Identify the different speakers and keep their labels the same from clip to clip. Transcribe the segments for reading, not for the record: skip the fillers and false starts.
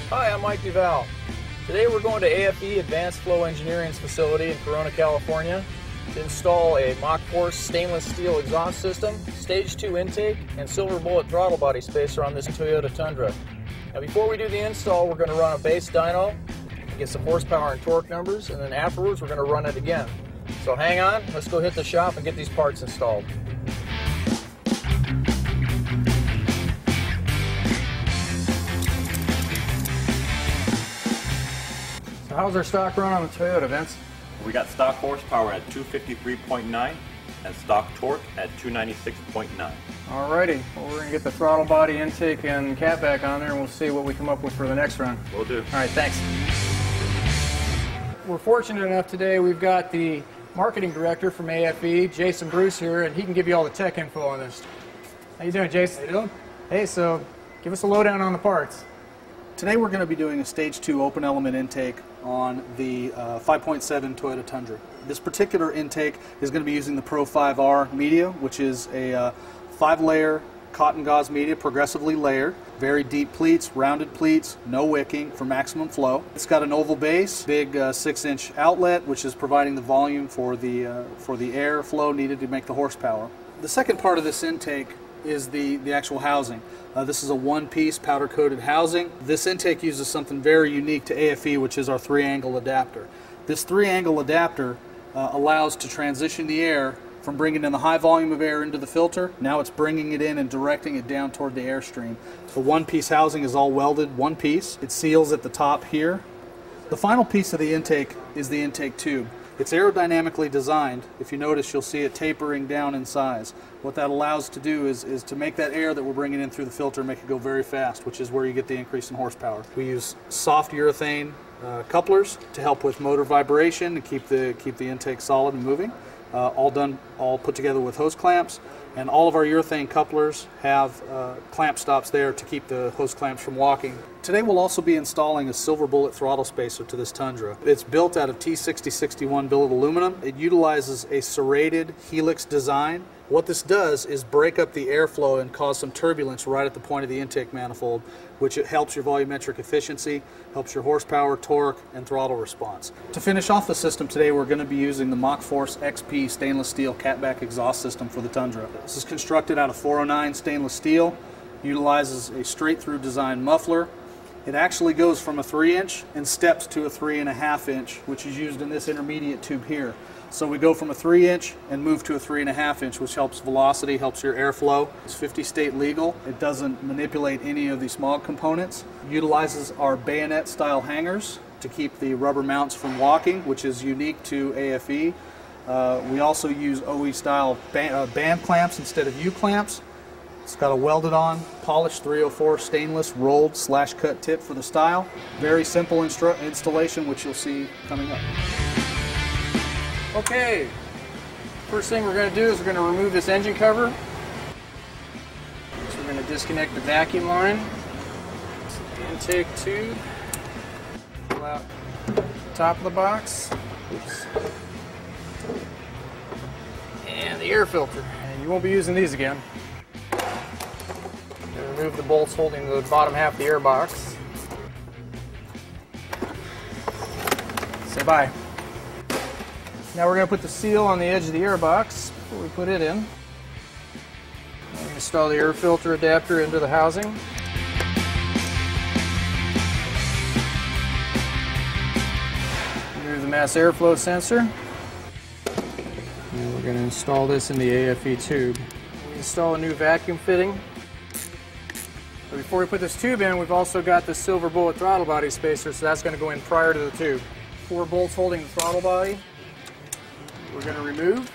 Speaker 1: Hi, I'm Mike Duval. Today we're going to AFE Advanced Flow Engineering's facility in Corona, California to install a Mach Force stainless steel exhaust system, stage 2 intake, and silver bullet throttle body spacer on this Toyota Tundra. Now before we do the install, we're going to run a base dyno, get some horsepower and torque numbers, and then afterwards we're going to run it again. So hang on, let's go hit the shop and get these parts installed. So how's our stock run on the Toyota, Vince?
Speaker 2: We got stock horsepower at 253.9 and stock torque at 296.9.
Speaker 1: Alrighty, well we're going to get the throttle body intake and cat back on there and we'll see what we come up with for the next run.
Speaker 2: Will do.
Speaker 1: Alright, thanks. We're fortunate enough today, we've got the marketing director from AFE, Jason Bruce here, and he can give you all the tech info on this. How you doing, Jason?
Speaker 3: How you doing?
Speaker 1: Hey, so give us a lowdown on the parts.
Speaker 3: Today we're going to be doing a stage 2 open element intake on the 5.7 Toyota Tundra. This particular intake is going to be using the Pro 5R media, which is a 5-layer cotton gauze media, progressively layered, very deep pleats, rounded pleats, no wicking for maximum flow. It's got an oval base, big 6-inch outlet, which is providing the volume for the air flow needed to make the horsepower. The second part of this intake is the actual housing. This is a one-piece powder-coated housing. This intake uses something very unique to AFE, which is our 3-angle adapter. This 3-angle adapter allows to transition the air from bringing in the high volume of air into the filter. Now it's bringing it in and directing it down toward the airstream. The one-piece housing is all welded one piece. It seals at the top here. The final piece of the intake is the intake tube. It's aerodynamically designed. If you notice, you'll see it tapering down in size. What that allows to do is to make that air that we're bringing in through the filter make it go very fast, which is where you get the increase in horsepower. We use soft urethane couplers to help with motor vibration and keep the intake solid and moving. All put together with hose clamps, and all of our urethane couplers have clamp stops there to keep the hose clamps from walking. Today we'll also be installing a silver bullet throttle spacer to this Tundra. It's built out of T6061 billet aluminum. It utilizes a serrated helix design. What this does is break up the airflow and cause some turbulence right at the point of the intake manifold, which it helps your volumetric efficiency, helps your horsepower, torque, and throttle response. To finish off the system today, we're going to be using the Mach Force XP stainless steel catback exhaust system for the Tundra. This is constructed out of 409 stainless steel, utilizes a straight-through design muffler. It actually goes from a 3-inch and steps to a 3.5-inch, which is used in this intermediate tube here. So we go from a 3-inch and move to a 3.5-inch, which helps velocity, helps your airflow. It's 50 state legal. It doesn't manipulate any of the small components. It utilizes our bayonet style hangers to keep the rubber mounts from walking, which is unique to AFE. We also use OE style band clamps instead of U-clamps. It's got a welded on, polished 304 stainless rolled / cut tip for the style. Very simple installation, which you'll see coming up.
Speaker 1: Okay, first thing we're going to do is we're going to remove this engine cover. So we're going to disconnect the vacuum line, the intake tube, pull out the top of the box, oops, and the air filter. And you won't be using these again. Remove the bolts holding the bottom half of the air box. Say bye. Now we're going to put the seal on the edge of the air box before we put it in. Install the air filter adapter into the housing. Remove the mass airflow sensor. And we're going to install this in the AFE tube. We install a new vacuum fitting. But before we put this tube in, we've also got the silver bullet throttle body spacer, so that's going to go in prior to the tube. 4 bolts holding the throttle body. We're going to remove.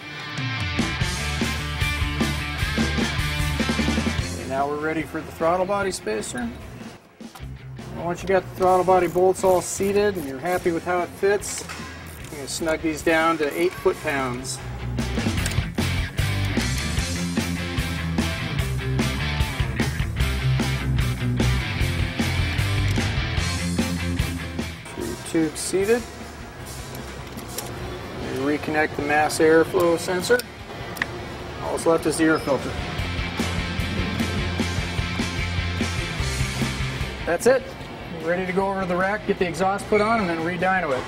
Speaker 1: And now we're ready for the throttle body spacer. And once you got the throttle body bolts all seated and you're happy with how it fits, you're going to snug these down to 8 foot-pounds. Tube seated. We reconnect the mass airflow sensor. All that's left is the air filter. That's it. We're ready to go over to the rack, get the exhaust put on, and then re-dyno it.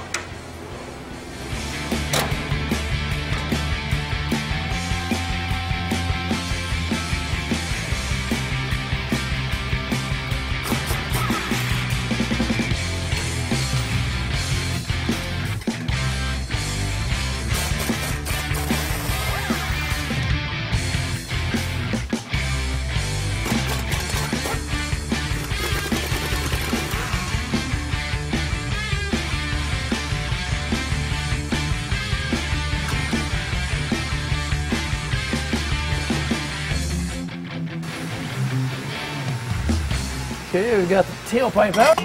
Speaker 1: Okay, we've got the tailpipe out.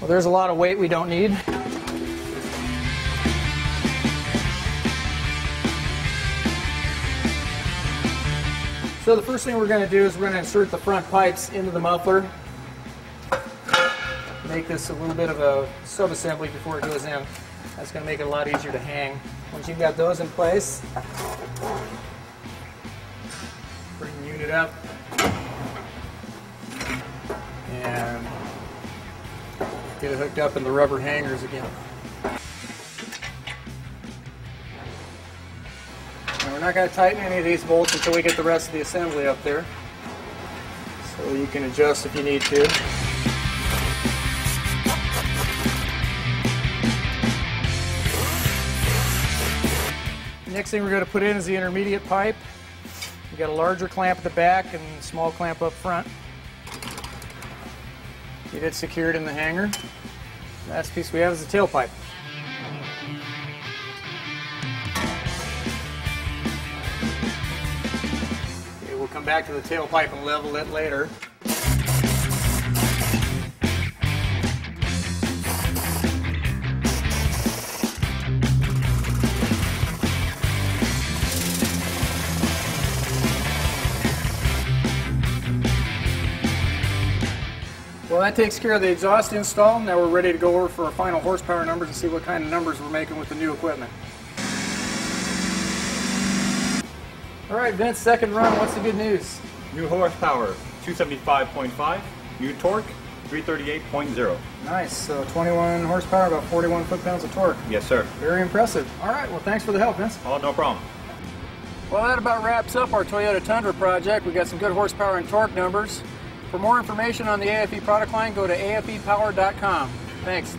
Speaker 1: Well, there's a lot of weight we don't need. So the first thing we're going to do is we're going to insert the front pipes into the muffler. Make this a little bit of a sub-assembly before it goes in. That's going to make it a lot easier to hang. Once you've got those in place, bring the unit up and get it hooked up in the rubber hangers again. Now we're not going to tighten any of these bolts until we get the rest of the assembly up there, so you can adjust if you need to. Next thing we're going to put in is the intermediate pipe. We've got a larger clamp at the back and a small clamp up front. Get it secured in the hanger. Last piece we have is the tailpipe. Okay, we'll come back to the tailpipe and level it later. Well, that takes care of the exhaust install. Now we're ready to go over for our final horsepower numbers and see what kind of numbers we're making with the new equipment. All right, Vince, second run, what's the good news?
Speaker 2: New horsepower, 275.5. New torque, 338.0.
Speaker 1: Nice, so 21 horsepower, about 41 foot-pounds of torque.
Speaker 2: Yes, sir.
Speaker 1: Very impressive. All right, well, thanks for the help, Vince.
Speaker 2: Oh, no problem.
Speaker 1: Well, that about wraps up our Toyota Tundra project. We got some good horsepower and torque numbers. For more information on the AFE product line, go to afepower.com. Thanks.